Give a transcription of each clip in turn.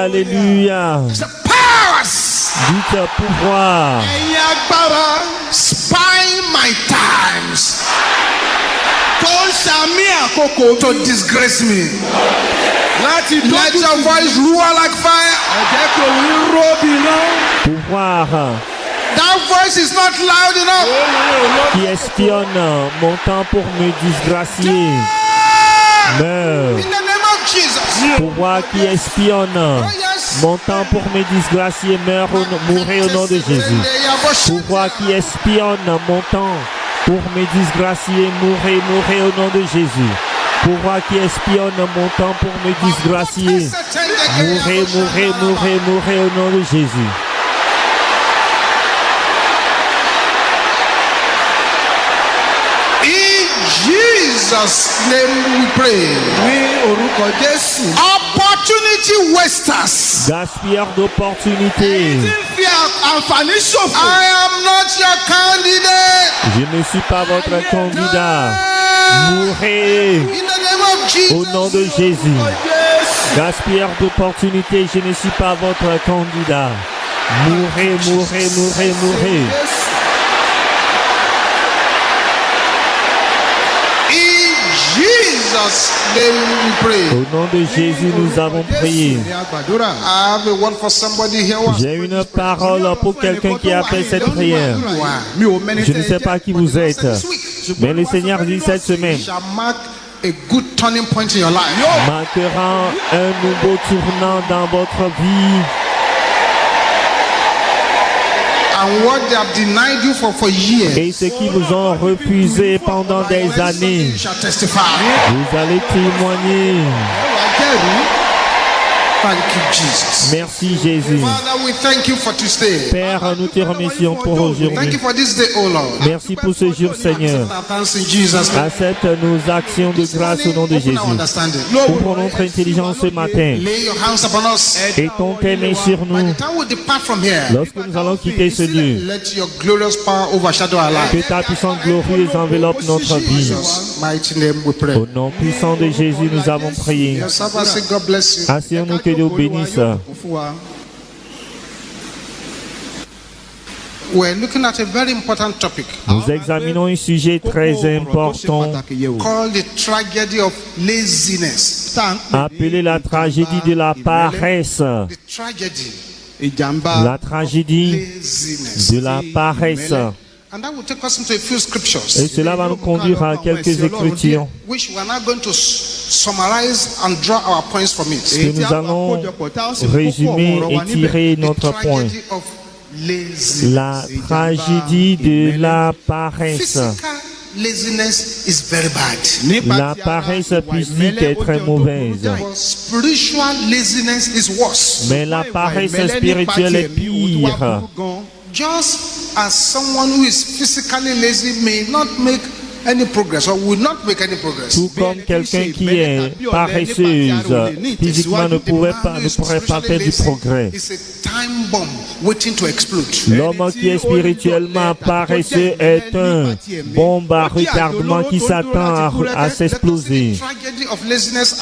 alléluia. Dites pouvoir. Spy my times. To disgrace me. Let your voice roar like fire. Pouvoir. That voice is not loud enough. Qui espionne mon temps pour me disgracier. Meurs. In the name of Jesus. Pouvoir qui espionne mon temps pour me disgracier. Mourrez au nom de Jésus. Pouvoir qui espionne mon temps pour me disgracier. Mourrez au nom de Jésus. Pouvoir qui espionne mon temps pour me disgracier. Mourrez au nom de Jésus. Jesus' name we pray. Opportunity wasters. Gaspilleur d'opportunités. I am not your candidate. Je ne suis pas votre candidat. Mourrez In the name of Jesus. au nom de Jésus. Gaspilleur d'opportunités, je ne suis pas votre candidat. Mourrez. Jesus' name we pray. Au nom de Jésus, nous avons prié. I have a word for somebody here. J'ai une parole pour quelqu'un qui a fait cette prière. Je ne sais pas qui vous êtes, mais le Seigneur dit cette semaine A good turning point in your life. marquera un nouveau tournant dans votre vie. And what they have denied you for years, Et ceux qui vous ont refusé pendant des années, you shall testify. vous allez témoigner. Thank you, Jesus. Merci Jésus. Father, we thank you for today. Père, nous te remercions pour Thank you aujourd'hui. for this day, oh Lord. Merci pour ce jour, Seigneur. Thanks in Jesus' name. Accepte nos actions de grâce au nom de Jésus. Ouvre notre intelligence ce matin. Lay your hands upon us. Étends tes mains sur By nous. the time we depart from here, Lorsque nous allons quitter ce lieu, let your glorious power overshadow our que life. ta puissance glorieuse enveloppe notre vie. Jesus' mighty name we pray. Au nom puissant de Jésus, nous avons prié. Your servant say, God bless you. Asseyons-nous, que Dieu bénisse. We're looking at a very important topic Nous examinons un sujet très important called the tragedy of laziness. appelé la tragédie de la paresse. The tragedy, La tragédie laziness. de la paresse. And that will take us into a few scriptures, Et cela va nous conduire à quelques écritures which we are now going to summarize and draw our points from que it. nous allons résumer et tirer notre point. Tragedy of laziness. La tragédie de la paresse. Physical laziness is very bad. La paresse physique est très mauvaise, But spiritual laziness is worse. mais la paresse spirituelle est pire. Just as someone who is physically lazy may not make any progress or will not make any progress. Tout comme quelqu'un qui est paresseuse physiquement ne pourrait pas faire du progrès. It's a time bomb waiting to explode. L'homme qui est spirituellement paresseux est un bombe à retardement qui s'attend à s'exploser. The tragedy of laziness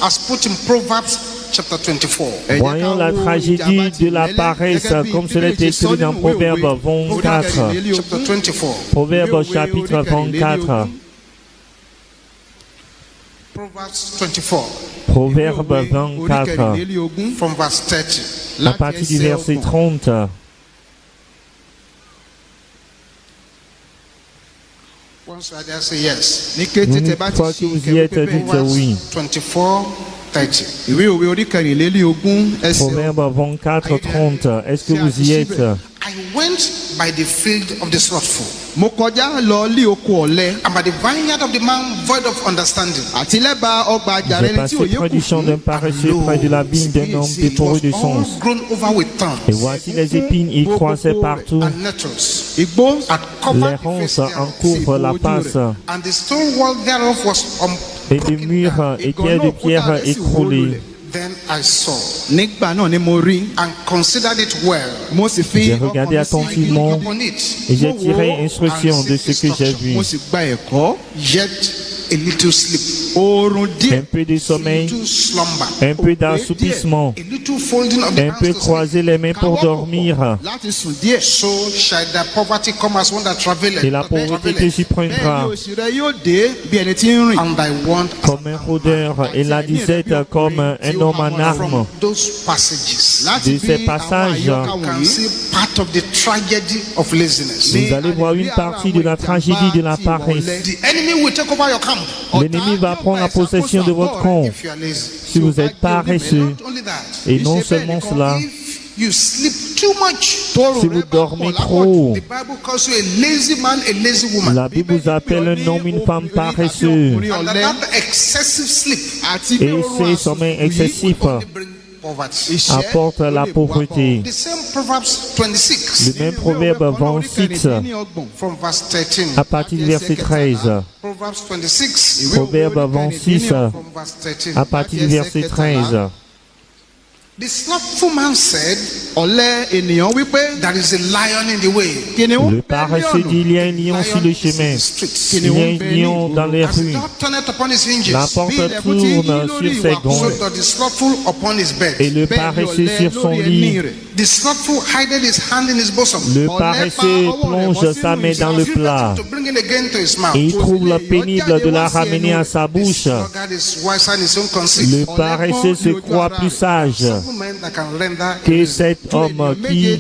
as put in Proverbs chapter 24. Voyons la tragédie de la paresse comme cela est écrit dans Proverbe 24. Chapter 24. Proverbe chapitre 24. Proverbs 24 Proverbe 24. from verse 30. À partir du verset 30. Once you are there, say yes. Une fois que vous y êtes, dites oui. 24, 30. Proverbe 24, 30. Est-ce que vous y êtes? I went by the field of the slothful, mo kọjá lọ lé oko ọ̀lẹ and by the vineyard of the man void of understanding. àti lẹ́bàá ọgbà àjàrà J'ai ẹni tí passé òye près kù du champ d'un paresseux, près de la vigne d'un homme dépourvu de All sens. grown over with Et thorns voici les épines y croissaient partout. and nettles, igbó had Les covered the ronces face en thereof, couvrent la face, and the stone wall thereof was et des murs et tiers de pierre écroulés. Then I saw nígbà náà ni mo rí and considered it well, mo sì fi J'ai regardé attentivement upon it, et j'ai tiré instruction de ce que j'ai vu. mo sì gba ẹ̀kọ́ yet a little sleep, oorun un díẹ̀, peu de sommeil, little slumber, un peu d'assoupissement, a little folding of the un hands peu to sleep. croiser les mains pour dormir. láti sùn díẹ̀. So shall the poverty come as one that travaileth, Et la pauvreté te s'y Bẹ́ẹ̀ prendra ni òṣì rẹ yóò dé bí ẹni tí ń rìn. and thy want comme un rôdeur et la disette comme un homme en armes. from those passages. Láti De bí ces àwọn passages, àyọkà You can wọ̀nyí. see part of the tragedy of laziness. Vous allez voir une partie de la tragédie de la paresse. The enemy will take over your camp L'ennemi va prendre la possession de votre camp if you are lazy. si vous êtes paresseux. Not only that, Et non seulement cela, if you sleep too much, si vous dormez trop, the Bible calls you a lazy man, a lazy woman. la Bible vous appelle un homme, une femme paresseux. And that excessive sleep Àti Et ces sommeils excessifs only bring poverty. apportent la pauvreté. The same Proverbs 26 Le même proverbe 26 from verse 13. à partir du verset 13. Proverbs 26 Proverbe 26 from verse 13. à partir du verset 13. The slothful man said, ọ̀lẹ ènìyàn wípé there is a lion in the way. kìnìún Le paresseux dit il y a un lion sur le chemin. Il y a un lion dans les As the rues. door turneth upon his hinges, La porte tourne sur ses so gonds does the slothful upon his bed. et le paresseux sur son lit. The slothful hideth his hand in his bosom, Le paresseux plonge sa main dans le plat to bring it again to his mouth. et il trouve le pénible de la ramener à sa The bouche. sluggard is wiser in his own conceit. Le paresseux se croit plus sage Men that can render que cet homme qui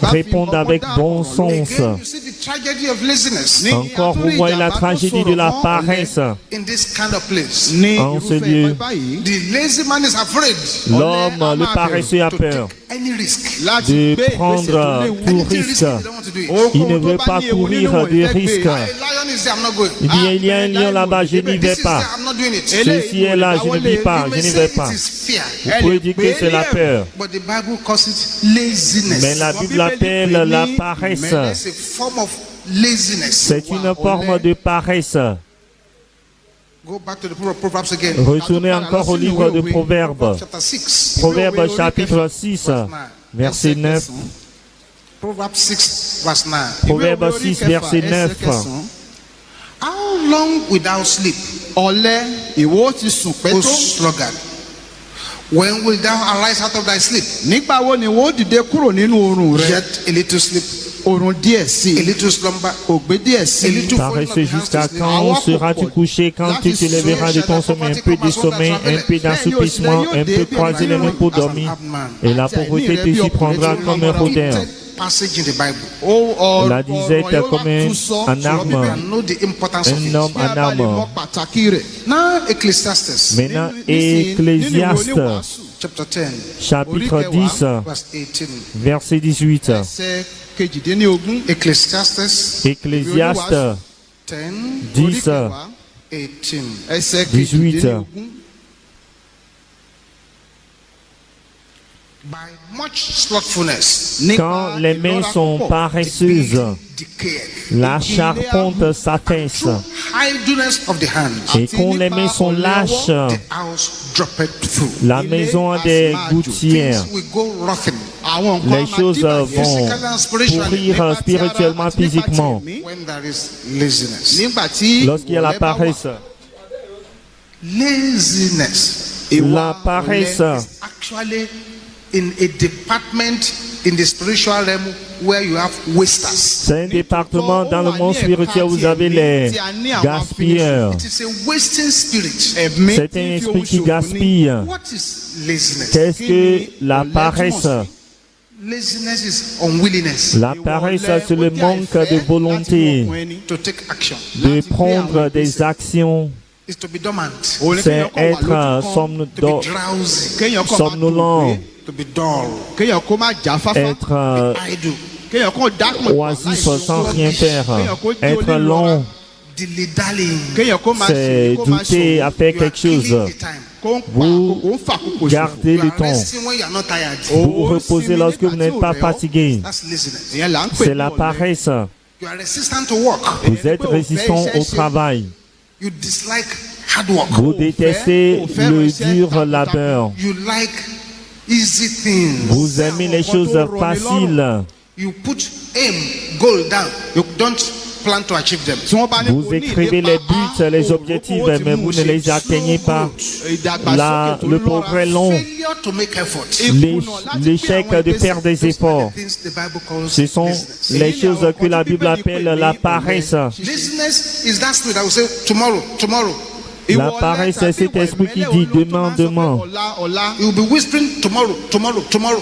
répond avec bon sens. Again, you see the tragedy of laziness Encore, vous voyez la tragédie de la paresse in this kind of place. ní en ce irúfẹ́ lieu. báyìí The lazy man is afraid L'homme, le paresseux a to peur take any risk. láti de gbé ìgbésẹ̀ tó prendre léwu. tout Anything risque. risky, they don't want to do it. Il ne Ohunkóhun veut tó pas bá ní ewu courir nínú de ìfẹ́ gbé. risques. A lion is there, I'm not going. Il dit il y a un lion là-bas, je n'y vais This is there, pas. I'm not doing it. Ceci est là, je ne vis pas, You je may n'y say vais it pas. is fear, Vous pouvez dire que c'est la peur, but the Bible calls it laziness. mais la Bible l'appelle la paresse. It's a form of laziness. C'est une forme de paresse. Go back to the book of Proverbs again. Retournez encore au livre de Proverbes. Chapter 6. Proverbe chapitre 6, verset 9. Proverbs 6, verse 9. Proverbe 6, verset 9. How long wilt thou sleep, ọ̀lẹ ìwọ ti sùn pẹ́ O tó. sluggard? When wilt thou arise out of thy sleep? nígbà wo ni wọ́n dìde kúrò nínú oorun rẹ. Yet a little sleep, oorun díẹ̀ sí a i. little slumber, ògbé díẹ̀ sí a i. little folding of Paresseux, the hands jusqu'à to sleep. quand seras-tu couché quand tu te lèveras de ton sommeil? Un peu de sommeil, un peu d'assoupissement, un peu croiser les mains pour dormir. Et la pauvreté te s'y prendra comme un rôdeur. Passage in the Bible. La disette comme un arme, And know the importance of un it. homme en arme. pàtàkì rẹ̀. Now Ecclesiastes Maintenant, Ecclésiaste, chapter 10, chapitre 10, verse 18. verset 18. ẹsẹ̀ kejìdínlógún. Ecclesiastes Ecclésiaste 10, 10, 18. ẹsẹ̀ 18. kejìdínlógún. By much slothfulness, Quand les mains sont paresseuses, decayed. la charpente s'affaisse. Idleness of the hands, Et quand les mains sont lâches, the house droppeth through. la maison a des gouttières. Things will go rotten àwọn nǹkan Les choses vont physically and spiritually pourrir spirituellement, physiquement. when there is laziness. nígbà tí Lorsqu'il y a la paresse, Laziness la paresse is actually in a department in the spiritual realm where you have wasters. c'est un département dans le monde spirituel où vous avez les gaspilleurs. It is a wasting spirit. C'est un esprit qui gaspille. What is laziness? Qu'est-ce que la paresse? Laziness is unwillingness La paresse, c'est le manque de volonté to take action. de prendre des actions. It's to be dormant, C'est être to be drowsy, somnolent, to be dull, kéèyàn kó má jà fáfá. être idle, kéèyàn kó dákùn. oisif sans rien faire, être long, dilly-dallying, kéèyàn kó má c'est ṣe kó má douter ṣòwò. à faire You are quelque chose. killing the time. kó ń pa Vous àkókò, ń fa àkókò ṣòfò. Gardez You le are temps. resting when you are not tired. Vous vous reposez lorsque vous n'êtes pas fatigué. That's laziness. ìyẹn là ń pè C'est ní la ọ̀lẹ. paresse. You are resistant to work. Vous êtes résistant au travail. You dislike hard work. Vous détestez le dur labeur. You like easy things. Vous aimez les choses faciles. You put aim, goal down. You don't plan to achieve them. Tí wọ́n bá ní Vous kò ní écrivez les buts, les objectifs, mais vous ne les atteignez pas. Le progrès long, Failure to make effort. l'échec de faire des efforts, Things the Bible calls ce sont laziness. les choses que la Bible appelle la paresse. Laziness is that spirit that will say tomorrow, tomorrow. La paresse, c'est cet esprit qui dit demain, demain. You will be whispering tomorrow, tomorrow, tomorrow.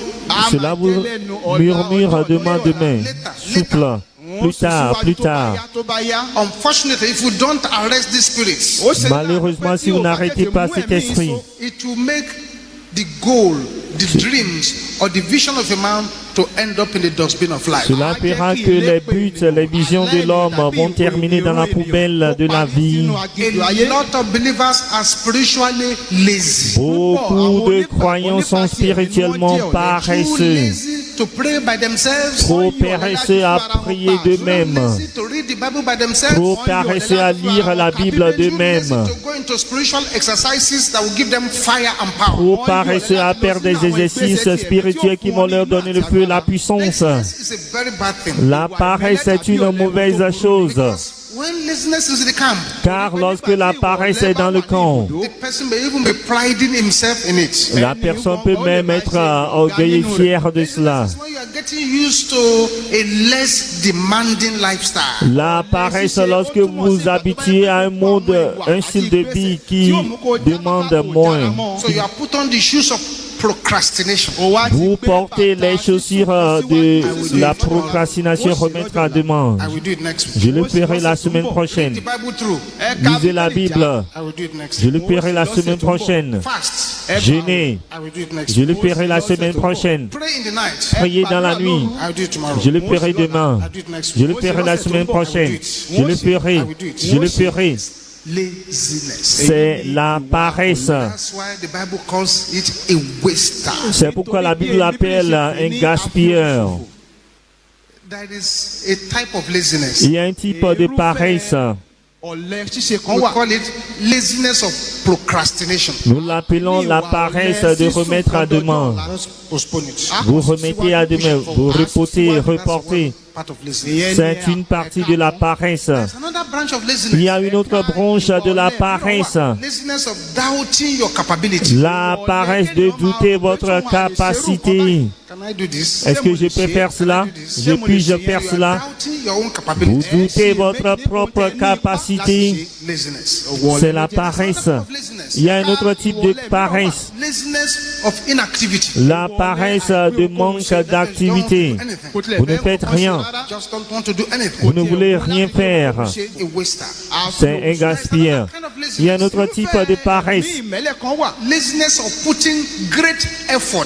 Cela vous murmure demain, demain. Souple, plus tard, plus tard. Unfortunately, if you don't arrest these spirits, Malheureusement, si vous n'arrêtez pas cet esprit, it will make the goal, the dreams, or the vision of a man to end up in the dustbin of life. cela fera que les buts, les visions de l'homme vont terminer dans la poubelle de la vie. A lot of believers are spiritually lazy. Beaucoup de croyants sont spirituellement Too paresseux, lazy to pray by themselves. trop paresseux à prier d'eux-mêmes, Lazy to read the Bible by themselves. trop paresseux à lire la Bible d'eux-mêmes, To go into spiritual exercises that will give them fire and power. trop paresseux à faire des exercices spirituels qui vont leur donner le feu et la puissance. Laziness is a very bad thing. La paresse est une mauvaise chose, When laziness is in the camp, car lorsque la paresse est dans le camp, the person may even be priding himself in it. la personne peut même être orgueilleuse et fière de cela. When you are getting used to a less demanding lifestyle. La paresse, lorsque vous vous habituez à un mode, un style de vie qui demande moins. So you are put on the shoes of procrastination. Vous portez les chaussures de la procrastination, remettre à demain. I will do it next week. Je le ferai la semaine prochaine. The Bible through. Lisez la Bible. I will do it next Je week. le ferai la semaine prochaine. Fast. Jeûnez. I will do it next Je week. le ferai la semaine prochaine. Pray in the night. Priez dans la nuit. I will do it tomorrow. Je le ferai demain. I'll do it next Je week. le ferai la semaine prochaine. Je le ferai. Je le ferai. Laziness. C'est la paresse. That's why the Bible calls it a waster. C'est pourquoi la Bible l'appelle un gaspilleur. That is a type of laziness. Il y a un type de paresse. We call it laziness of procrastination. Nous l'appelons la paresse de remettre à demain. Let's postpone it. Vous remettez à demain, vous reportez. Part of laziness. C'est une partie de la paresse. There's another branch of laziness. Il y a une autre branche de la paresse. Laziness of doubting your capability. La paresse de douter votre capacité. Can I do this? Est-ce que je peux faire cela? Je puis-je faire cela? Doubting your own Vous capability. doutez votre propre capacité. Laziness. C'est la paresse. Il y a un autre type de paresse. Laziness of inactivity. La paresse de manque d'activité. Vous ne faites rien. Just don't want to do anything. Vous ne voulez rien faire. A waster. C'est un gaspilleur. Il y a un autre type de paresse. Laziness of putting great effort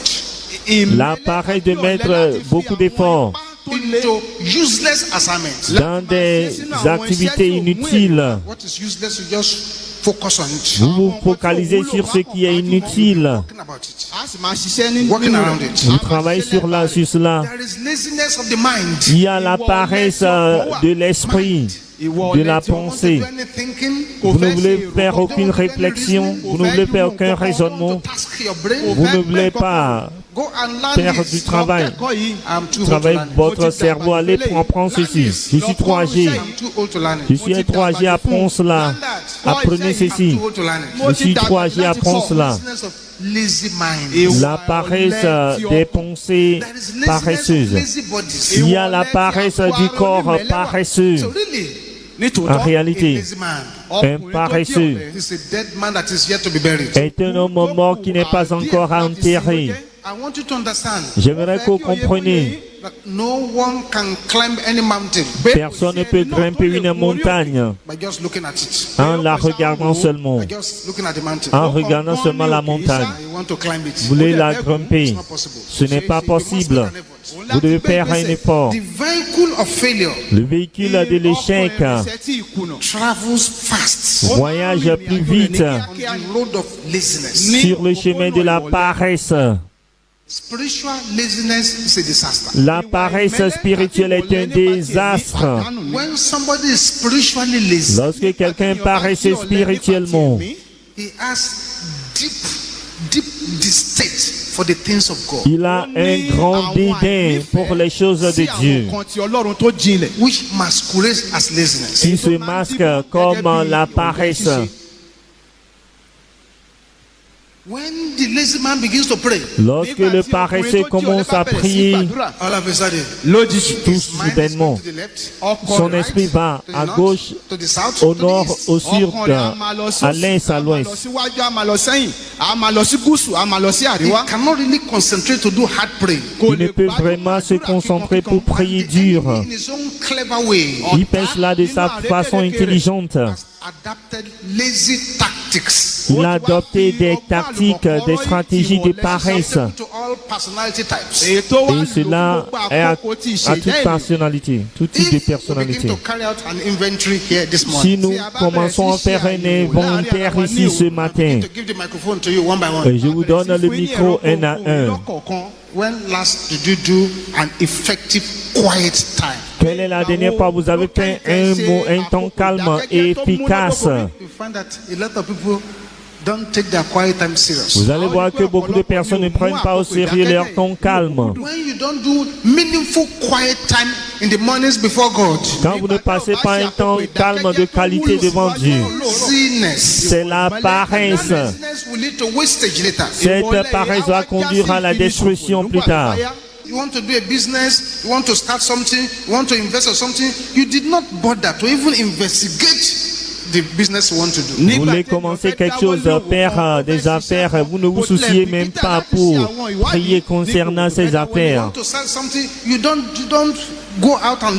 La paresse de mettre beaucoup d'efforts into useless assignments. dans des activités inutiles. What is useless, you just focus on it. Vous vous focalisez sur ce qui est inutile. Talking about it. Working around it. Vous travaillez sur cela. There is laziness of the mind. Il y a la paresse de l'esprit, de la pensée. Do any thinking. Vous ne voulez faire aucune réflexion, vous ne voulez faire aucun raisonnement, Task your brain. vous ne voulez pas Go and learn faire this. du travail. I'm too old to Travaillez learn it. votre cerveau, allez prendre ceci. Je suis trop âgé. I'm too old to learn Je it. suis trop âgé, apprends cela. Apprenez ceci. I'm too old to learn it. Je suis trop âgé, apprends cela. Laziness of lazy mind. La paresse des pensées There is laziness of paresseuses. lazy bodies. Il y a la paresse du corps paresseux. So really, En a réalité, lazy man un paresseux is a dead man that is yet to be buried. est un homme mort qui n'est pas encore enterré. I want you to understand J'aimerais que vous compreniez, that no one can climb any mountain personne ne peut grimper une montagne by just looking at it. en la regardant seulement. By just looking at the mountain. En regardant seulement la montagne. You want to climb it. Vous voulez la grimper. It's not possible. Ce n'est pas possible. Vous devez faire un effort. The vehicle of failure Le véhicule de l'échec travels fast voyage plus vite on the road of laziness. sur le chemin de la paresse. Spiritual laziness is a disaster. La paresse spirituelle est un désastre. When somebody is spiritually lazy, Lorsque quelqu'un paresseux spirituellement, he has deep distaste for for the things of God, Il a un grand dédain pour les choses de sí Dieu, àwọn nǹkan tí Ọlọ́run tó jinlẹ̀. which masquerades as laziness. qui se masque comme la paresse. When the lazy man begins to pray, Lorsque le paresseux commence à prier, all of a sudden, lójijì tout his mind is soudainement, going to the left, ọkọ son rẹ̀ esprit va to the à north, gauche, to the south, au to the nord, east. au sud, ọkàn rẹ̀ á máa lọ à sósì, l'est, à á máa lọ l'ouest. síwájú, á máa lọ sẹ́yìn, á máa lọ sí gúúsù, á máa lọ sí He àríwá. cannot really concentrate to do hard praying. Il ne peut vraiment se concentrer pour prier dur. In his own clever way, Il fait cela de sa façon intelligente. has adapted lazy tactics. Il a adopté des tactiques, des stratégies de paresse. Susceptible to all personality types. Et cela est à toute personnalité, tout type de If we begin personnalité. to carry out an inventory here this Si morning, nous commençons à faire un inventaire ici ce matin, to give the microphone to you one by one. je vous donne le micro un à un. When last did you do an effective quiet time? Quelle est la dernière fois que vous avez fait un temps calme et efficace? You find that a lot of people don't take their quiet time serious. Vous allez voir que beaucoup de personnes ne prennent pas au sérieux leur temps calme. When you don't do meaningful quiet time in the mornings before God, Quand vous ne passez pas un temps calme de qualité devant Dieu, laziness. c'est la paresse. Laziness will lead to wastage later. Cette paresse va conduire à la destruction plus tard. You want to do a business, you want to start something, you want to invest in something, you did not bother to even investigate the business you want to do. Vous voulez commencer quelque chose, faire des affaires, vous ne vous souciez même pas pour prier concernant ces You affaires. want to start something, you don't go out and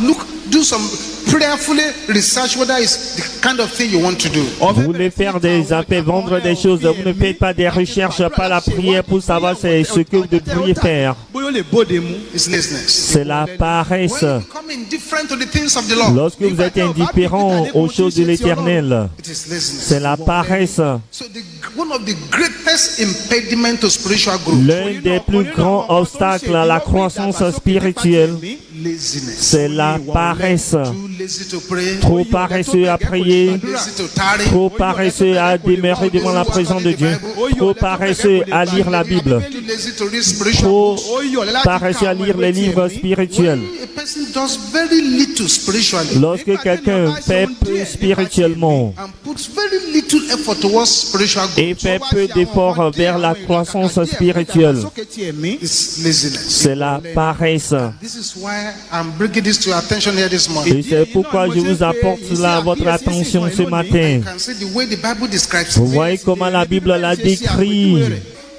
do some prayerfully research whether it's the kind of thing you want to do. Vous voulez faire des affaires, vendre des choses, vous ne faites pas des recherches, pas la prière pour savoir c'est ce que vous devriez faire. It's laziness. C'est la paresse. When you become indifferent to the things of the Lord, Lorsque vous êtes indifférent aux choses de l'éternel, it is laziness. c'est la paresse. So one of the greatest impediment to spiritual growth, L'un des plus grands obstacles à la croissance spirituelle, laziness. c'est la paresse. Too lazy to pray, Trop paresseux à prier, lazy to tarry, trop paresseux à demeurer devant la présence de Dieu, trop paresseux à lire la Bible, too lazy to read spiritual trop books. paresseux à lire les livres spirituels. A person does very little spiritually Lorsque quelqu'un fait peu spirituellement and puts very little effort towards spiritual growth, et fait peu d'efforts vers la croissance spirituelle, it's laziness. c'est la paresse. This is why I'm bringing this to your attention here this morning. Et c'est pourquoi je vous apporte cela à votre attention ce matin. You can see the way the Bible describes Vous it. voyez comment la Bible l'a décrit.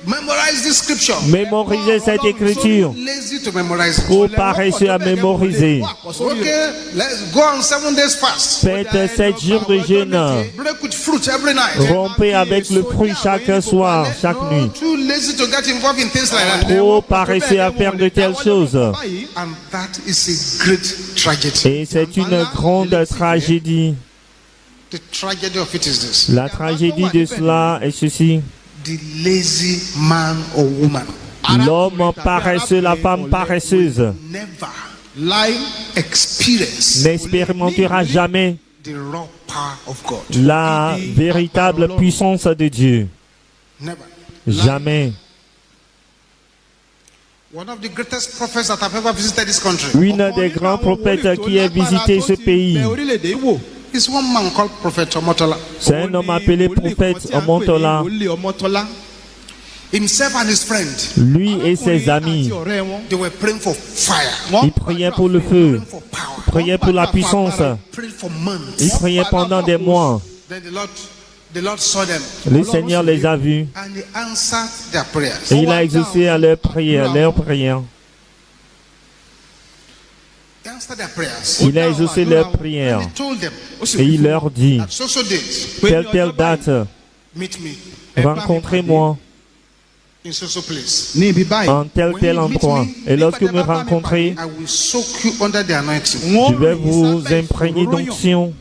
Memorize this scripture. Mémorisez cette écriture. Lazy to memorize it. Trop paresseux à mémoriser. Okay, let's go on 7 days fast. Faites 7 jours de jeûne. Break with fruit every night. Rompez avec le fruit chaque soir, chaque nuit. Too lazy to get involved in things like that. Trop paresseux à faire de telles choses. And that is a great tragedy. Et c'est une grande tragédie. The tragedy of it is this. La tragédie de cela est ceci. The lazy man or woman L'homme paresseux, la femme paresseuse never experience n'expérimentera jamais the raw power of God. la véritable puissance de Dieu. Never. Jamais. One of the greatest prophets that have ever visited this country Une des grands prophètes qui a visité ce pays, is one man called Prophet Omotola. c'est un homme appelé prophète Omotola. Himself and his friend, Lui et ses amis, they were praying for fire, ils priaient pour le feu, for power, priaient pour la puissance, prayed for months. ils priaient pendant des mois. Then the Lord saw them Le Seigneur les a vus and he answered their prayers. et il a exaucé à leurs prières, He answered their prayers. Il a exaucé leurs prières He told them, et il leur dit, at so date, telle date, meet me rencontrez-moi in so place. en tel endroit. Et lorsque vous me rencontrez, I will soak you under the anointing. je vais vous imprégner d'onction.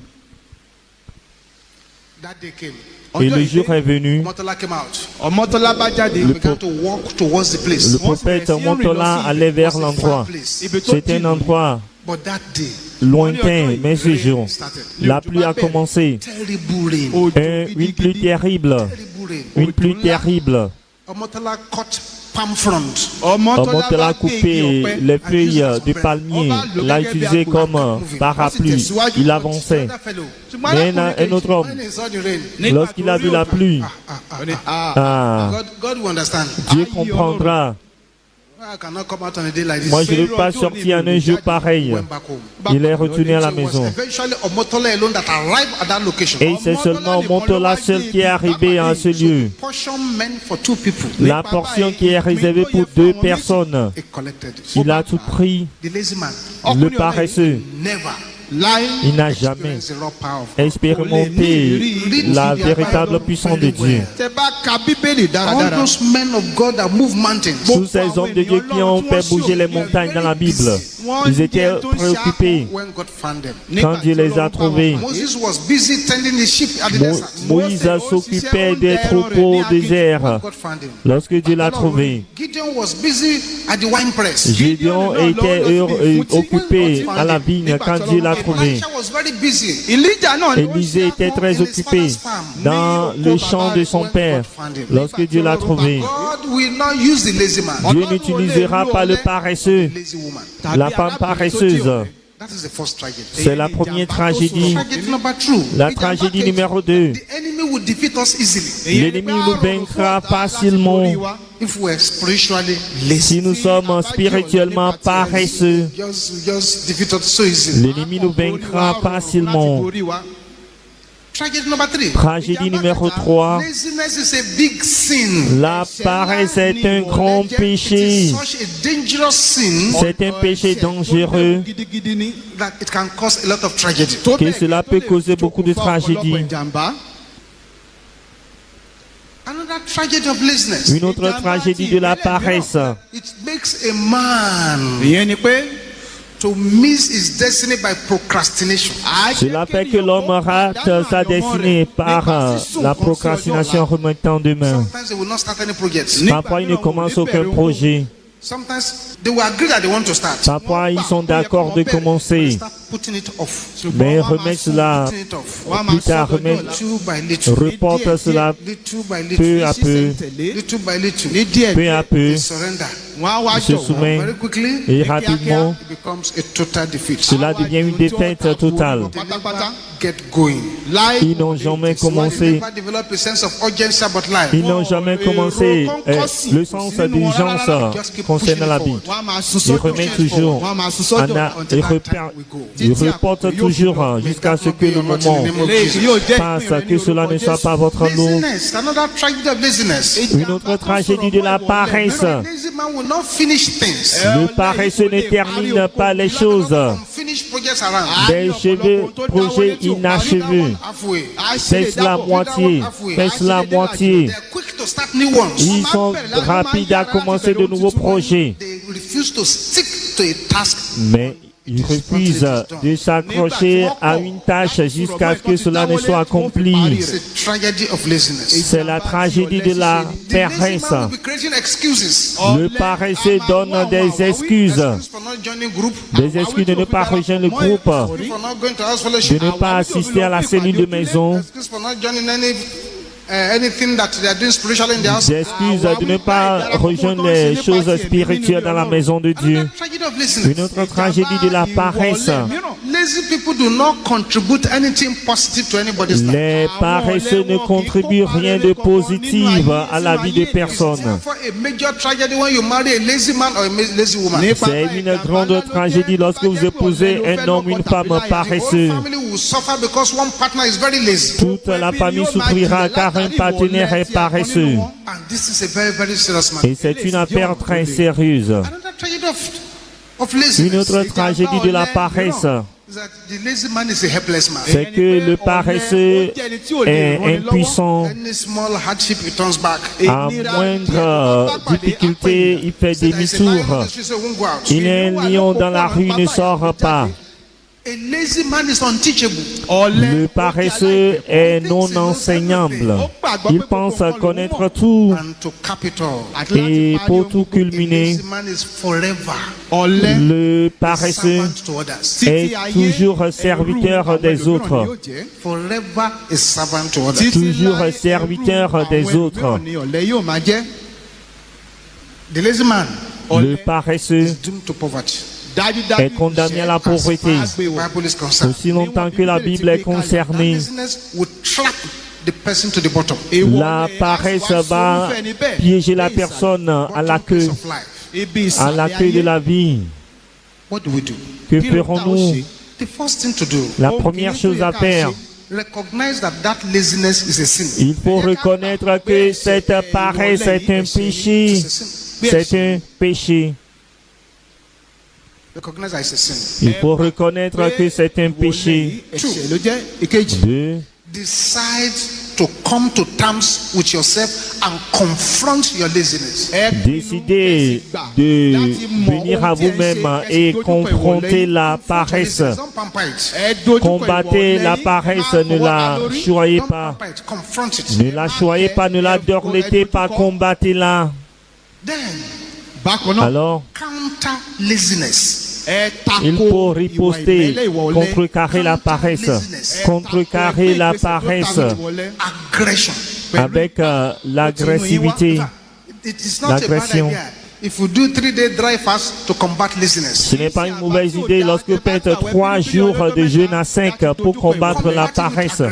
That day came. Et le jour est venu, Omotola came out. Le He began to walk towards the place. le prophète Omotola allait vers l'endroit. C'était un endroit But that day, lointain, mais ce jour, started. la pluie a commencé. Terrible rain. Une pluie terrible, Terrible rain. une pluie terrible. Omotola caught palm frond. Omotola a coupé les feuilles du palmier, l'a utilisé comme parapluie. Il avançait. Mais un autre homme, When he saw the rain, lorsqu'il a vu la pluie, God will understand. Dieu comprendra. I cannot come out on a day like this. Moi, je ne veux pas sortir en un jour pareil. Went back home. Il est retourné à la So it was maison. eventually Omotola alone that arrived at that location. Et c'est seulement Omotola seul qui est arrivé à ce lieu. Portion meant for 2 people. La portion qui est réservée pour 2 personnes, He collected it. il a tout pris. The lazy man Le paresseux, never il n'a jamais experienced the raw power of expérimenté la véritable puissance de Dieu. all those men of God that move mountains. Tous ces hommes de Dieu qui ont fait bouger les montagnes dans la Bible, ils étaient préoccupés When God found them. quand Dieu les a trouvés. Moses was busy tending his sheep at the desert. Moïse s'occupait des troupeaux au désert God found him. lorsque Dieu l'a trouvé. Gideon was busy at the wine press. Gédéon était occupé à la vigne quand Dieu l'a trouvé. Elisha was very busy. Élisée était très occupé dans le champ de son père lorsque Dieu l'a trouvé. God will not use the lazy man. Dieu n'utilisera pas le paresseux, Lazy woman. la femme paresseuse. That is the first tragedy. C'est la première tragédie. Tragedy number 2. La tragédie numéro 2. The enemy will defeat us easily L'ennemi nous vaincra facilement if we are spiritually lazy. si nous sommes spirituellement paresseux. Just defeat us so easily. L'ennemi nous vaincra facilement. Tragedy number 3. Tragédie numéro 3. Laziness is a big sin. La paresse est un grand péché. Such a dangerous sin C'est un péché dangereux that it can cause a lot of tragedy. que cela peut causer beaucoup de tragédies. Another tragedy of laziness. Une autre tragédie de la paresse. It makes a man to miss his destiny by procrastination. Cela fait que l'homme rate sa destinée par la procrastination remettant demain. Sometimes they will not start any projects. Parfois, ils ne commencent aucun projet. Sometimes they will agree that they want to start. Parfois, ils sont d'accord de commencer, Start putting it off. mais remettent cela Putting it off. plus tard, remettent, Little by little. reportent cela Little by little. peu à peu, Little by little. peu à peu, They surrender. ils se soumettent Very quickly, et rapidement, it becomes a total defeat. cela devient une défaite totale. Get going. Ils n'ont jamais commencé, Never develop a sense of urgency about life. ils n'ont jamais commencé le sens d'urgence concernant la vie. Ils remettent toujours, ils reportent toujours jusqu'à ce que le moment passe, que cela ne soit pas votre lot. Laziness, another tragedy of laziness. Une autre tragédie de la paresse. Lazy man will not finish things. Le paresseux ne termine pas les choses. Unfinished projects around. Des projets inachevés. Halfway. Faites la moitié. Faites la moitié. They're quick to start new ones. Ils sont rapides à commencer de nouveaux projets. They refuse to stick to a task. Mais ils refusent de s'accrocher à une tâche jusqu'à ce que cela ne soit accompli. It's a tragedy of laziness. C'est la tragédie de la The lazy paresse. man will be creating excuses. Le paresseux donne des excuses. Excuses for not joining group. Des excuses de ne pas rejoindre le groupe, For not going to house fellowship. de ne pas assister à la cellule de maison, Excuse for not joining anything that they are doing spiritually in the house. des excuses de ne pas rejoindre les choses spirituelles dans la maison de Dieu. Tragedy of laziness. Une autre tragédie de la paresse. Lazy people do not contribute anything positive to anybody's life. Les paresseux ne contribuent rien de positif à la vie des personnes. Therefore, a major tragedy when you marry a lazy man or a lazy woman. C'est une grande tragédie lorsque vous épousez un homme, une femme paresseux. The whole family will suffer because one partner is very lazy. Toute la famille souffrira car un partenaire est paresseux. And this is a very, very serious matter. Et c'est une affaire très sérieuse. Another tragedy of laziness. Une autre tragédie de la paresse, Is that the lazy man is a helpless man. c'est que le paresseux est impuissant. Any small hardship, he turns back. À moindre difficulté, il fait There's a lion in demi-tour. the street, so he won't go out. Il est un lion dans la rue, ne sort pas. A lazy man is unteachable. Le paresseux est non enseignable. Il pense connaître tout. And to cap it all, Et pour tout a culminer, lazy man is forever le paresseux servant to others. est toujours serviteur des autres. Forever is servant to others. Toujours serviteur des autres. The lazy man Le paresseux is doomed to poverty. est condamné à la pauvreté. As far as the Bible is concerned. Aussi longtemps que la Bible est concernée, Laziness will trap the person to the bottom. la paresse va piéger la personne à la queue, Of life. à la queue de la vie. What do we do? Que ferons-nous? The first thing to do, La première chose à faire, recognize that laziness is a sin. il faut reconnaître que cette paresse est un péché. It's a sin. C'est un péché. Recognize that it's a sin. Il faut reconnaître que c'est un péché. ẹ̀ṣẹ̀ ló jẹ́ ìkejì. 2. Decide to come to terms with yourself and confront your laziness. Décidez de venir à vous-même et confronter la paresse. Don't pamper it. Combattez la paresse, ne la choyez Don't pas. pamper it. Confront it. Ne la choyez pas, ne la dorlotez pas, combattez-la. Then bákan náà Alors, counter laziness. il faut riposter, contrecarrer la paresse, contrecarrer la paresse Aggression. avec l'agressivité. It is not a bad L'agression. idea. If you do 3-day dry fast to combat laziness. Ce n'est pas une mauvaise idée lorsque vous faites 3 jours de jeûne à 5 pour combattre la paresse.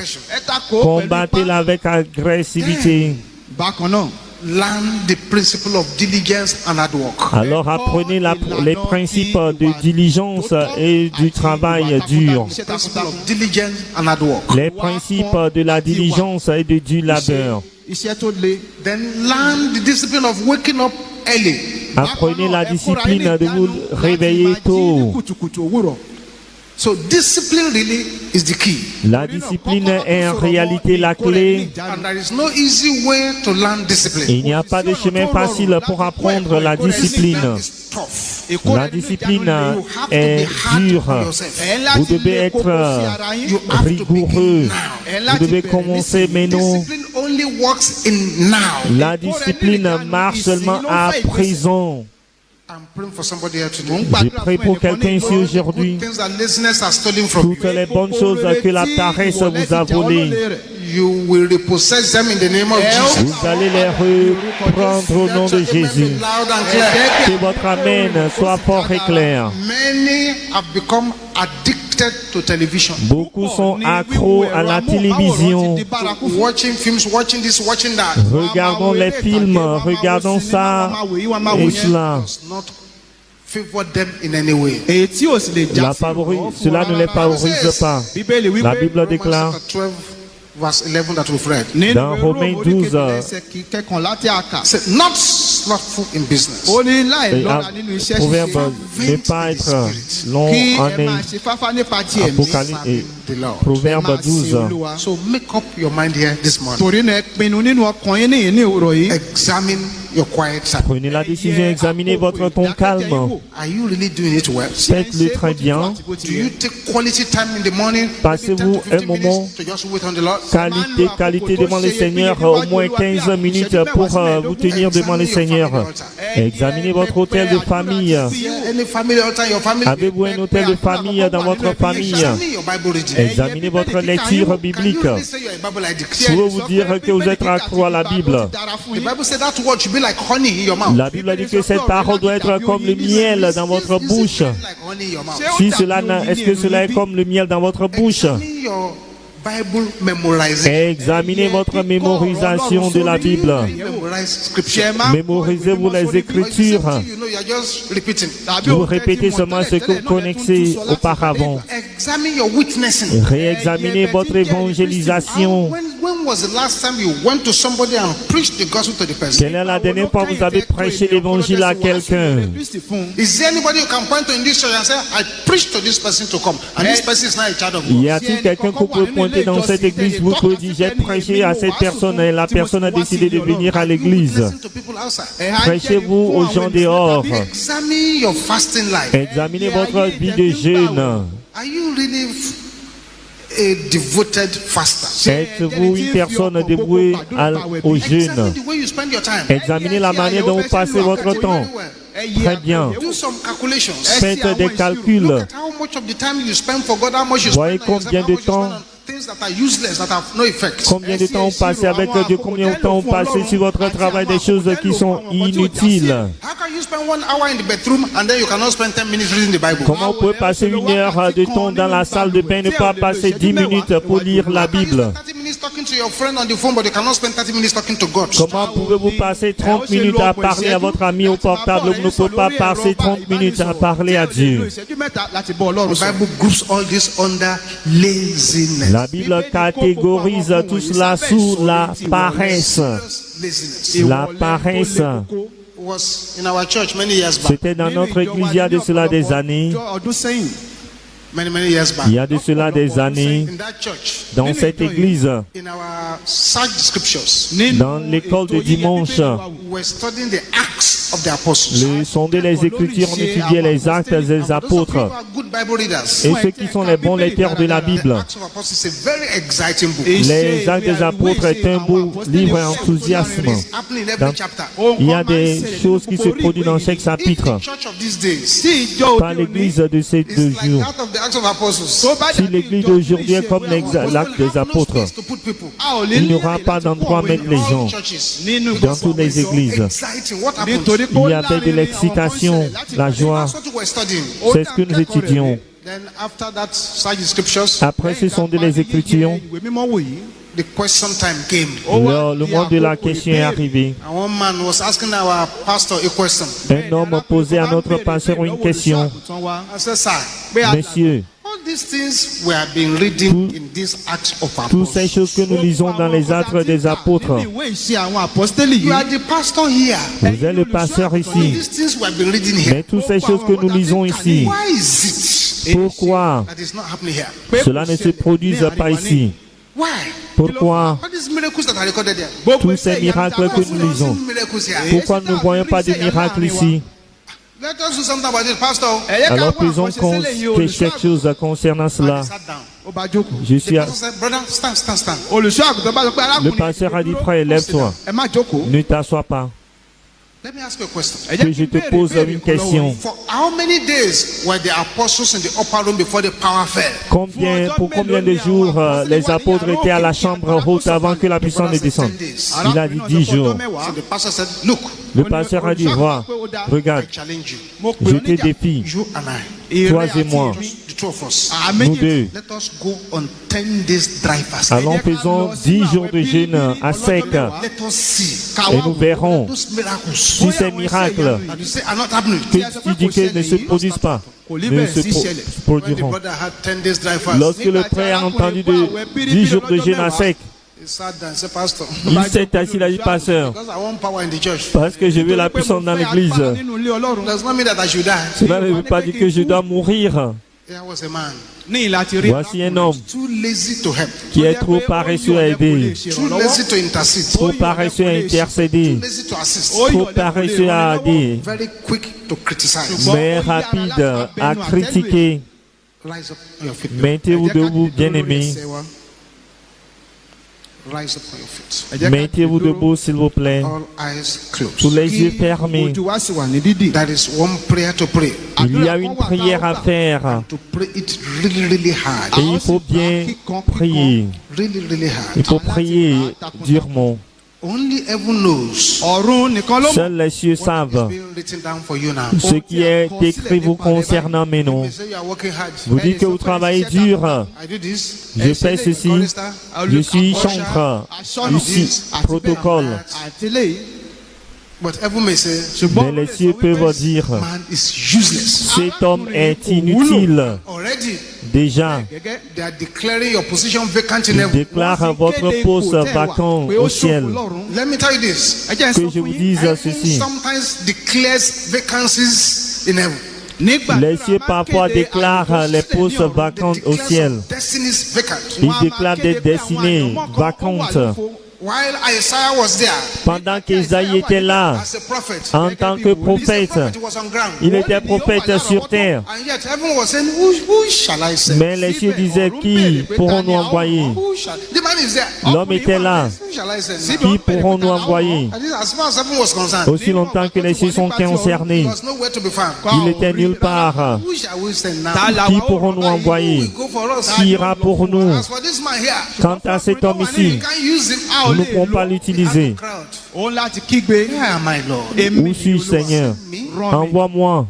Combattez-la avec agressivité. bákan náà Learn the principle of diligence and hard work. Alors apprenez les principes de diligence et du travail dur. Principle of diligence and hard work. Les principes de la diligence et du labeur. iṣẹ́ tó le. Then learn the discipline of waking up early. Apprenez la discipline de vous réveiller tôt. kùtùkùtù òwúrọ̀. So discipline really is the key. La discipline est en réalité la clé. And there is no easy way to learn discipline. Il n'y a pas de chemin facile pour apprendre la discipline. It's tough. La discipline est dure. Vous devez être rigoureux. Vous devez commencer maintenant. Discipline only works in now. La discipline marche seulement à présent. I'm praying for somebody here today. J'ai prié pour quelqu'un ici aujourd'hui. Things that laziness has stolen from Toutes les bonnes choses que la paresse vous a volées, you will repossess them in the name of Jesus. vous allez les reprendre au nom de Jésus. Loud and clear. Que votre amen soit fort et clair. Many have become addicted to television. Beaucoup sont accros à la télévision. Watching films, watching this, watching that. Regardons les films, regardons ça et cela. Does not favor them in any way. èyí tí ò sì lè já Cela ne les favorise pas. bíbélì wípé La Bible déclare Chapter 12, verse 11 that we've read. nínú dans Romains 12, ẹsẹ̀ kẹkànlá tí a kà. Say, not slothful in business. ó ní láì et lọ́ra nínú iṣẹ́ Proverbe ṣíṣe. ne pas être long kí en ẹ máa ait. ṣe fáfá nípa ti ẹ̀mí. Apocalypse et The Lord. Proverbe 12. So make up your mind here this morning. torí náà ẹ pinnu nínú ọkàn yín níyìn ní òwúrọ̀ yìí. Examine your quiet time. Prenez la décision, examinez votre ton calme. Are you really doing it well? Faites-le très bien. Do you take quality time in the morning? Passez-vous maybe 10 to 15 un moment minutes to just wait on the Lord? Qualité devant le Seigneur, au moins 15 minutes pour vous tenir devant le Seigneur. Examinez votre hôtel de famille. Any family altar in your family? Avez-vous un hôtel de famille dans votre famille? Examine your Bible reading. Examinez votre lecture Can biblique. you really say you're a Bible addict? Je veux vous dire que vous êtes accro à la Bible. The Bible said that word should be like honey in your mouth. La Bible dit que cette parole doit être comme le miel dans votre bouche. Like honey in your mouth. Si est-ce que cela est comme le miel dans votre bouche? Examine your Bible memorizing. Examinez votre mémorisation de la Bible. Memorize scripture. Mémorisez-vous les Écritures. You know, you're just repeating. Vous répétez seulement ce que vous connaissez auparavant. Examine your witnessing. Réexaminez votre évangélisation. When was the last time you went to somebody and preached the gospel to the person? Quelle est la dernière fois que vous avez prêché l'évangile à quelqu'un? Is there anybody you can point to in this church and say, I preached to this person to come, and this person is not a child of God? Y a-t-il quelqu'un que vous pouvez pointer dans cette église? Vous pouvez dire, j'ai prêché à cette personne et la personne a décidé de venir à l'église. Listen to people outside. Prêchez-vous aux gens dehors. Examine your fasting life. Examinez votre vie de jeûne. Are you really a devoted faster? Êtes-vous une personne dévouée au jeûne? Examine the way you spend your time. Examinez la manière dont vous passez votre temps. Très bien. Do some calculations. Faites des calculs. Look at how much of the time you spend for God, how much you Voyez spend on combien yourself, de how much you temps- spend on things that are useless, that have no effect. Combien de temps vous passez avec Dieu? Combien de temps vous passez sur votre travail des choses qui sont inutiles? How spend 1 hour in the bedroom and then you cannot spend 10 minutes reading the Bible? Comment on peut passer 1 heure de temps dans la salle de bain et ne pas passer 10 minutes pour lire la Bible? 30 minutes talking to your friend on the phone, but you cannot spend 30 minutes talking to God. Comment pouvez-vous passer 30 minutes à parler à votre ami au portable? Vous ne pouvez pas passer 30 minutes à parler à Dieu. The Bible groups all this under laziness. La Bible catégorise tout cela sous la paresse. Laziness. La paresse. Was in our church many years back. C'était dans notre église il y a de cela des années. Many years back. Il y a de cela des années. In that church, Dans cette église, in our search scriptures, dans l'école de dimanche, we were studying the Acts of the Apostles. le sondé les Écritures, on étudiait les actes des apôtres. Those of you who are good Bible readers. Et ceux qui sont les bons lecteurs de la The Bible. Acts of Apostles is a very exciting book. Les actes des apôtres est un beau livre enthousiasmant. It's happening in every chapter. Il y a des choses qui se produisent dans chaque chapitre. The church of these days, Pas l'église de ces 2 it's like jours. that of the Acts of Apostles. Si l'église d'aujourd'hui est comme l'acte des apôtres, To put people. il n'y aura pas d'endroit à mettre les gens. Churches. Dans toutes les églises, Exciting. What happened? il y avait de l'excitation, la joie. That's what we were studying. C'est ce que nous étudions. Then after that, study the scriptures. Après ce sont les Écritures. The question time came. Le moment de la question est arrivé. And one man was asking our pastor a question. Un homme posait à notre pasteur une question. I said, sir, Messieurs, all these things we have been reading in these Acts of toutes ces Apostles. choses que nous lisons dans les actes des apôtres, You are the pastor here. vous êtes le pasteur All ici. these things we have been reading here. Mais toutes ces choses que nous lisons ici, Why is it pourquoi that is not happening here? cela ne se produise pas ici? Why? Pourquoi All these miracles that are recorded there. tous ces miracles que nous lisons? Miracles here. Pourquoi nous ne voyons pas de miracles ici? Let us do something about it, pastor. Alors faisons quelque chose concernant cela. Sat down. Je suis Pastor said, brother, stand. Le pasteur a dit, frère, lève-toi. Ne t'assois pas. Let me ask you a question. Que je te pose une question. For how many days were the apostles in the upper room before the power fell? Pour combien de jours les apôtres étaient à la chambre haute avant que la puissance ne descende? Il a dit 10 jours. So the pastor said, look, Le pasteur a dit, vois, regarde, I challenge you. je te défie, You and I. toi et moi, The two of us. nous deux. Let us go on 10 days dry fast. Allons, faisons 10 jours de jeûne à sec Let us see. et nous verrons Those miracles. si ces miracles And you say are not happening. que tu dis que ne se produisent pas, ne se When the produiront. brother had 10 days dry fast, Lorsque le frère a entendu de 10 jours de jeûne à sec, he sat down and said, pastor, il s'est assis, il a dit, pasteur, because I want power in the church. parce que je veux la puissance dans l'église. Does not mean that I should die. Cela ne veut pas dire que je dois mourir. There was a man Voici un homme too lazy to help, qui est trop paresseux à aider, too lazy to intercede, trop paresseux à intercéder, too lazy to assist, trop paresseux à aider, very quick to criticize. mais rapide à critiquer. Rise up on your feet. Mettez-vous debout, bien-aimés. Say one. Rise up on your feet. Mettez-vous debout, s'il vous plaît. All eyes Tous closed. les yeux fermés. There is one prayer to pray. Il y a une prière à faire. To pray it really, really hard. Et il faut bien prier. Really, really Il hard. faut prier durement. Only heaven knows. Seuls les cieux savent Being written down for you now. ce qui est écrit vous concernant, mais non. You say you are working hard. Vous dites que vous travaillez dur. I do this. Je fais ceci. Je suis chantre. Ici, protocole. But heaven may say, Mais les cieux peuvent dire, man is useless. cet homme est inutile. Already, Déjà, they are declaring your position vacant in il heaven. déclare votre poste vacant au ciel. Let me tell you this. Que je vous dise Heaven ceci. sometimes declares vacancies in heaven. Les cieux parfois déclarent les postes vacants au ciel. Destinies vacant. Ils déclarent des destinées vacantes. While Isaiah was there, Pendant qu'Isaïe était là, as a prophet, en tant que prophète, he was on ground. il était prophète sur terre. And yet heaven was saying, who shall I send? Mais les cieux disaient, qui pourrons-nous envoyer? Who shall? The man is there. L'homme était là. Who shall I send? Qui pourrons-nous envoyer? And this, as far as heaven was concerned, Aussi longtemps que les cieux sont concernés, he was nowhere to be found. il était nulle part. Who shall we send now? Qui pourrons-nous envoyer? We go qui ira pour nous. As for this man here, Quant à cet homme you ici, can't use him nous out. ne pouvons pas l'utiliser. Crowd. Òun láti kígbe. Yeah, my Lord. Èmi Où suis-je, Seigneur? Envoie-moi.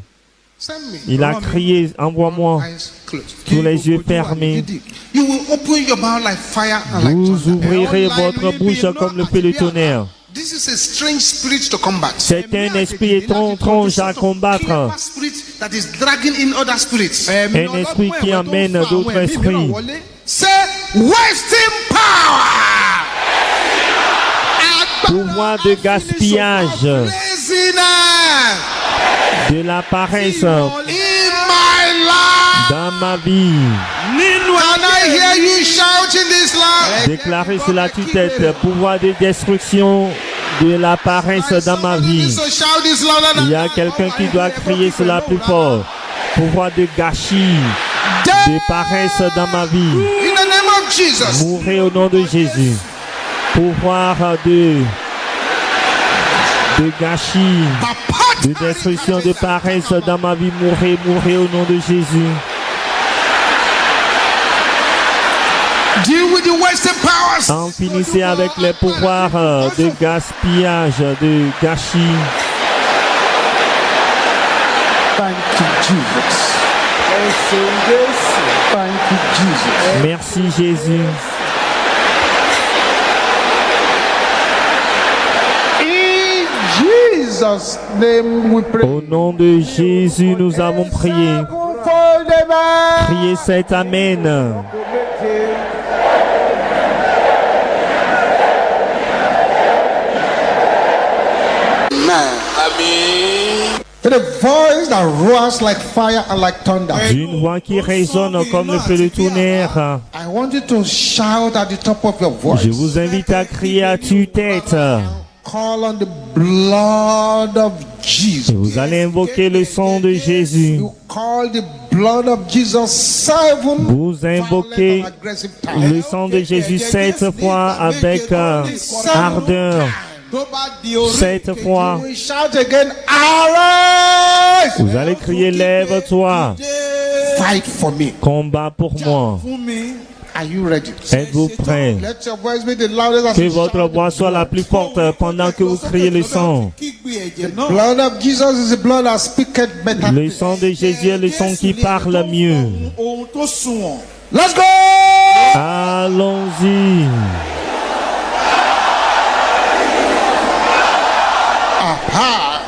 Send me. Il a crié, envoie-moi. Eyes closed. Tous les yeux fermés. You will open your mouth like fire and like Vous thunder. ouvrirez votre bouche comme le fait le tonnerre. This is a strange spirit to combat. C'est un esprit étrange à combattre. Clever spirit that is dragging in other spirits. Un esprit qui amène d'autres esprits. Say, wasting power. Pouvoir de gaspillage, Laziness de la paresse in my life. dans ma vie. Can I hear you shout in this land? Déclarez cela tue-tête. Pouvoir de destruction de la paresse dans ma vie. So shout this louder than Il y a quelqu'un qui doit crier cela plus fort. Pouvoir de gâchis, de paresse dans ma vie. in the name of Jesus. Mourez au nom de Jésus. Pouvoir de gâchis, de destruction, de paresse dans ma vie. Mourez, mourez au nom de Jésus. Deal with the wasting powers. En finissez avec les pouvoirs de gaspillage, de gâchis. Thank you, Jesus. Thank you, Jesus. Merci Jésus. In Jesus' name we pray. Au nom de Jésus, nous avons prié. Priez cet Amen. With a voice that roars like fire and like thunder. D'une voix qui résonne comme le feu de tonnerre. I want you to shout at the top of your voice. Je vous invite à crier à tue-tête. Call on the blood of Jesus. Vous allez invoquer le sang de Jésus. You call the blood of Jesus 7 Vous invoquez violent and aggressive times. le sang de Jésus 7 fois avec ardeur. 7 fois. We shout again, arise! Vous allez crier, lève-toi. Fight for me. Combat pour moi. Are you ready? Êtes-vous prêts? Let your voice be the loudest as Que you votre shout. voix soit la plus forte pendant que vous criez le sang. Blood of Jesus is the blood that speaketh better. Le sang de Jésus est le sang qui parle mieux. Let's go! Allons-y. Aha!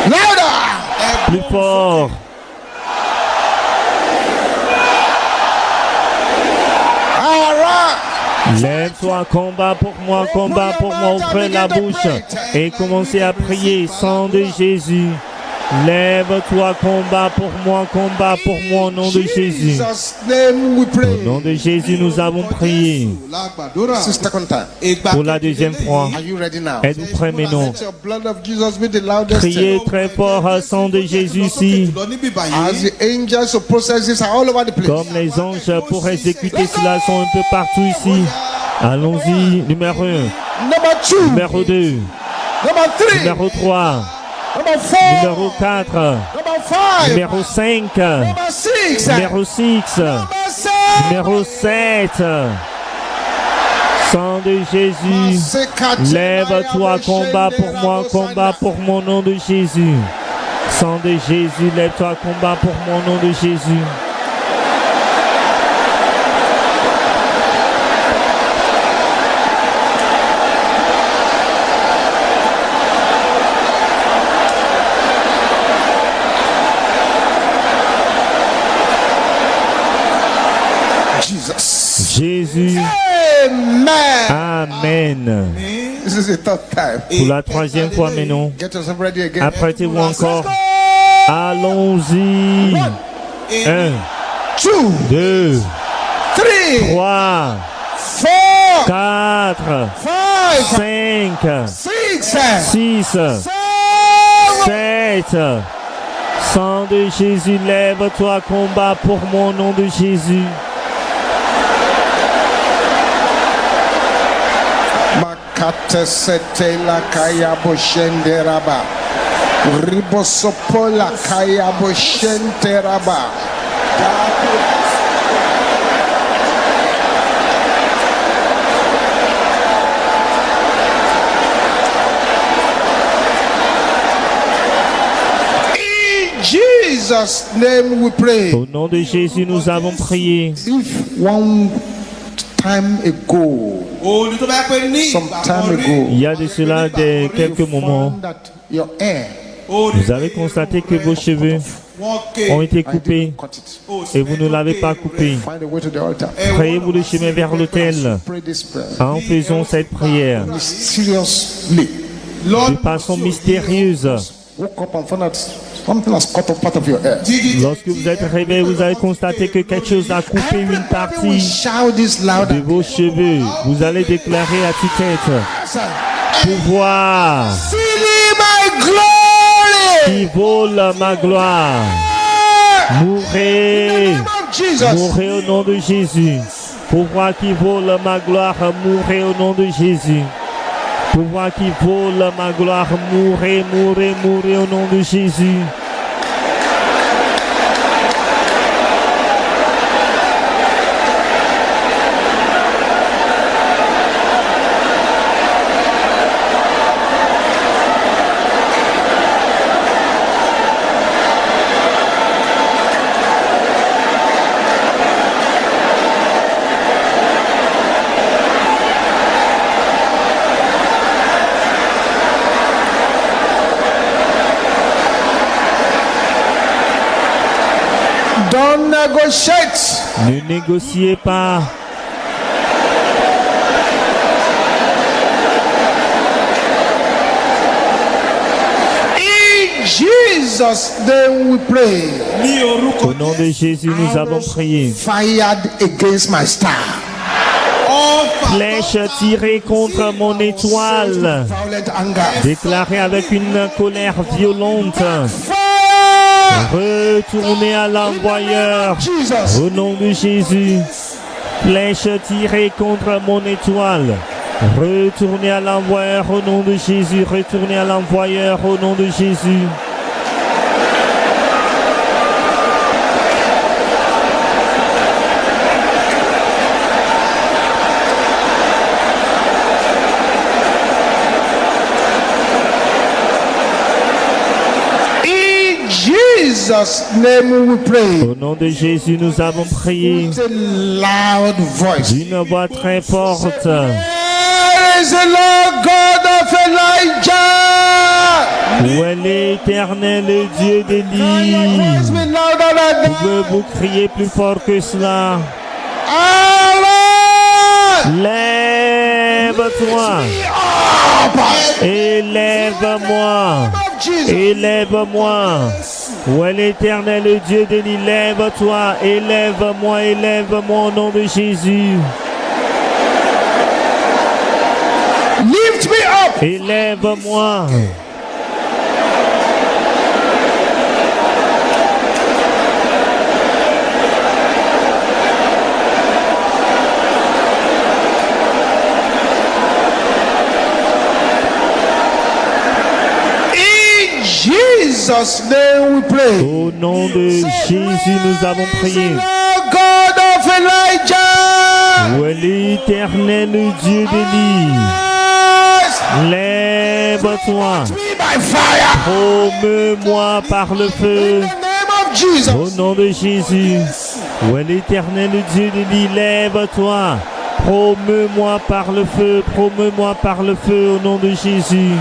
Louder! Plus fort. All right! Lève-toi, combat pour moi, ouvrez la bouche et commencez à prier, sang de Jésus. Lève-toi, combat pour moi, au nom de Jésus. Jesus' name we pray. Au nom de Jésus, nous avons prié. Sister Conta, Pour la deuxième fois, are you ready now? êtes-vous prêts maintenant? Let your blood of Jesus be the loudest. Criez très fort, sang de Jésus ici. As the angels of processes are all over the place. Comme les anges pour exécuter cela sont un peu partout ici. Allons-y, numéro 1, Number 2, numéro 2, number 3, numéro 3, number 4, numéro 4, number 5, numéro 5, number 6, numéro 6, number 7. numéro 7. Sang de Jésus, lève-toi, combat pour mon nom de Jésus. Sang de Jésus, lève-toi, combat pour mon nom de Jésus. Jesus. Jésus, Amen. Amen. This is the third time. Pour la troisième fois maintenant, Get yourself ready again. apprêtez-vous encore. Allons-y. 1, 2, 3, 4, 5, 6, 7. Sang de Jésus, lève-toi, combat pour mon nom de Jésus. Makate sete la kaya boshende raba. Ribosopola kaya boshente raba. Jesus' name we pray. Au nom de Jésus, nous avons prié. If one time ago, some time ago, Il y a de cela quelques moments, found that your hair vous avez constaté que vos cheveux ont été coupés cut it. et vous ne l'avez pas coupé. Find a way to the altar. Priez-vous le chemin vers l'autel Pray this prayer en faisant cette prière mysteriously. de façon mystérieuse. Woke up and found that something has cut off part of your hair. Lorsque vous êtes réveillé, vous allez constater que quelque chose a coupé une We partie shout this de louder. vos cheveux. Vous allez déclarer à tue-tête pouvoir See my glory. qui vole ma gloire. Mourrez, Jesus. mourrez au nom de Jésus. Pouvoir qui vole ma gloire, mourrez au nom de Jésus. Pouvoir qui vole ma gloire, mourrez, mourrez, mourrez au nom de Jésus. Don't negotiate. Ne négociez pas. In Jesus' name we pray. Au nom de Jésus, nous avons prié. Fired against my star. Flèche tirée contre mon étoile, Violent anger. déclarée avec une colère violente. Fire. Retournez à l'envoyeur. Jesus. Au nom de Jésus, flèche tirée contre mon étoile. Retournez à l'envoyeur au nom de Jésus. Retournez à l'envoyeur au nom de Jésus. In Jesus' name we pray. Au nom de Jésus, nous avons prié With a loud voice. d'une voix très forte. Where is the Lord God of Elijah? Où est l'Éternel, le Dieu Voice d'Élie? be louder than that. Pouvez-vous crier plus fort que cela? Arise! Lève-toi, élève-moi, Of Jesus. élève-moi. Où est l'Éternel, le Dieu d'Élie? Lève-toi, élève-moi, élève-moi au nom de Jésus. Lift me up. Élève-moi. In Jesus' name we pray. Au nom de Jésus, nous avons prié. Lord God of Elijah. Où est l'Éternel, le Dieu d'Élie? Rise. Lève-toi, Me by fire. promeus-moi par le feu. In the name of Jesus. Au nom de Jésus, où est l'Éternel, le Dieu d'Élie? Lève-toi, promeus-moi par le feu, promeus-moi par le feu, au nom de Jésus.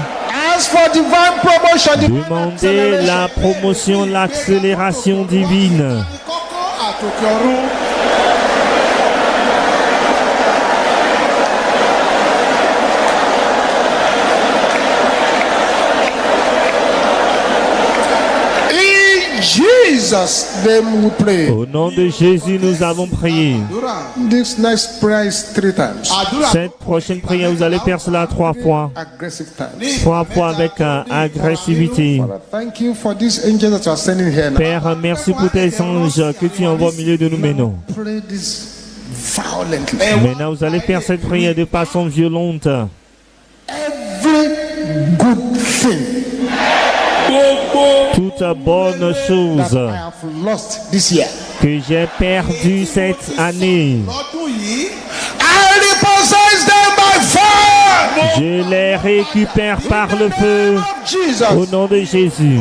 Ask for divine promotion. Demandez la promotion, l'accélération divine. In Jesus' name we pray. Au nom de Jésus, nous avons prié. This next prayer is 3 times. Cette prochaine prière, vous allez faire cela 3 fois. Aggressive times. 3 fois avec agressivité. Father, thank you for these angels that you are sending here now. Père, merci pour tes anges que tu envoies au milieu de nous maintenant. Pray this violently. Maintenant, vous allez faire cette prière de façon violente. Every good thing Toute bonne that chose I have lost this year, que j'ai perdue cette année, I repossess them by fire. je les récupère par le feu. Jesus. Au nom de Jésus,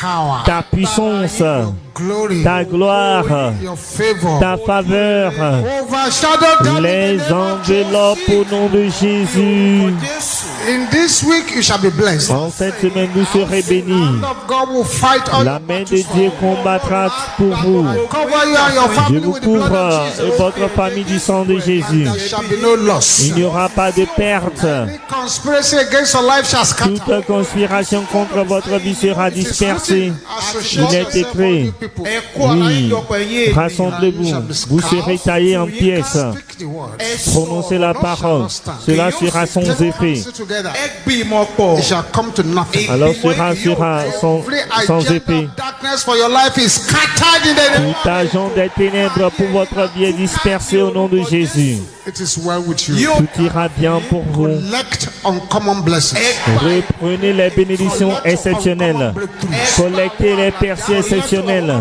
power, ta puissance, glory, ta gloire, your favor. ta faveur, Overshadow them. les enveloppes au nom de Jésus. In this week you shall be blessed. En cette semaine, vous serez bénis. Hand of God will fight all La main de Dieu combattra pour vous. cover you and your Je family vous with the blood couvre of et Jesus. votre famille du sang de Jésus. There shall be no loss. Il n'y aura pas de perte. Any conspiracy against your life shall scatter. Toute conspiration contre votre vie sera It is dispersée. written, associate Il est yourself écrit. with people. Oui, rassemblez-vous. Vous serez taillés en pièces. Speak the word. Prononcez la parole. Cela sera sans effet. Sit together. It shall come to nothing. Alors sera sans Every effet. agenda of darkness for your life is scattered in the name. Tout agent des ténèbres pour votre vie est dispersé au nom de Jésus. It is well with you. Tout ira bien pour vous. Collect uncommon blessings. Reprenez les bénédictions exceptionnelles. Collectez les percées exceptionnelles.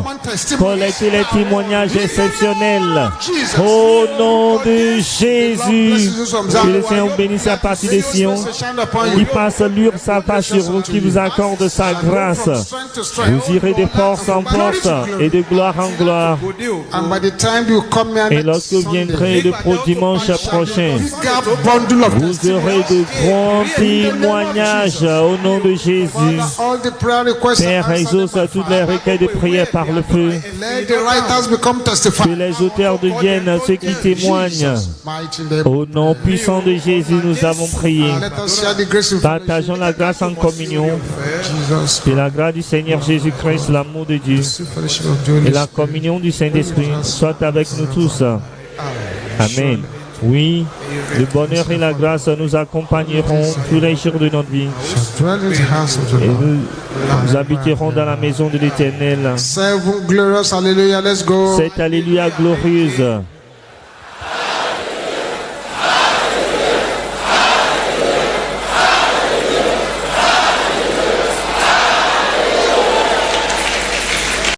Collectez les témoignages exceptionnels. Au nom de Jésus. Que le Seigneur vous bénisse à partir de Sion. Il passe l'ur sa face sur vous, qui vous accorde sa grâce. Vous irez de force en force et de gloire en gloire. And by the time you come here Et lorsque vous viendrez le dimanche prochain, bundle of vous aurez de grands témoignages au nom de Jésus. all the prayer requests Père, exauce toutes les requêtes de prière par le feu. let the writers become Que testifiers. les auteurs deviennent ceux qui témoignent. Mighty name. Au nom puissant de Jésus, nous avons prié. Let us share the grace of Partageons la grâce en communion. Jesus. Que la grâce du Seigneur Jésus-Christ, l'amour de Dieu The fellowship of the et Holy la communion du Saint-Esprit soient avec nous tous. Amen. Oui, le bonheur et la grâce nous accompagneront tous les jours de notre vie. Spirit. Dwell in the house of the Et Lord. nous habiterons dans la maison de l'Éternel. Seven glorious hallelujah. Let's go. Cette Alléluia glorieuse.